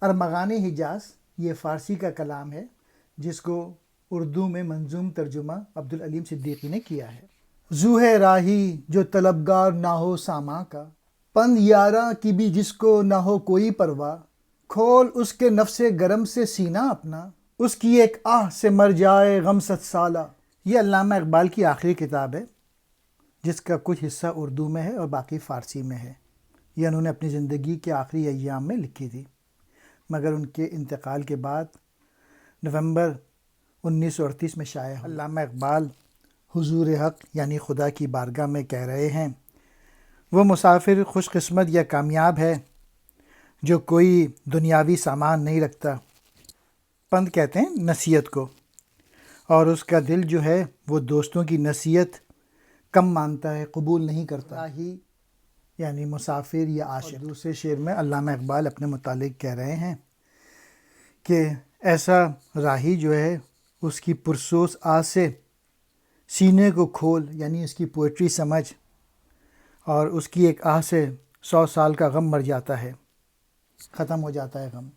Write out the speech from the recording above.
ارمغان حجاز یہ فارسی کا کلام ہے جس کو اردو میں منظوم ترجمہ عبدالعلیم صدیقی نے کیا ہے۔ زو ہے راہی جو طلبگار نہ ہو ساما کا، پند یاراں کی بھی جس کو نہ ہو کوئی پرواہ، کھول اس کے نفس گرم سے سینہ اپنا، اس کی ایک آہ سے مر جائے غم 100 سالہ۔ یہ علامہ اقبال کی آخری کتاب ہے جس کا کچھ حصہ اردو میں ہے اور باقی فارسی میں ہے۔ یہ انہوں نے اپنی زندگی کے آخری ایام میں لکھی تھی، مگر ان کے انتقال کے بعد نومبر 1938 میں شائع ہوئی۔ علامہ اقبال حضور حق یعنی خدا کی بارگاہ میں کہہ رہے ہیں، وہ مسافر خوش قسمت یا کامیاب ہے جو کوئی دنیاوی سامان نہیں رکھتا، پند کہتے ہیں نصیحت کو، اور اس کا دل جو ہے وہ دوستوں کی نصیحت کم مانتا ہے، قبول نہیں کرتا ہی، یعنی مسافر یا عاشق۔ دوسرے شعر میں علامہ اقبال اپنے متعلق کہہ رہے ہیں کہ ایسا راہی جو ہے اس کی پرسوز آہ سے سینے کو کھول، یعنی اس کی پوئٹری سمجھ، اور اس کی ایک آہ سے 100 سال کا غم مر جاتا ہے، ختم ہو جاتا ہے غم۔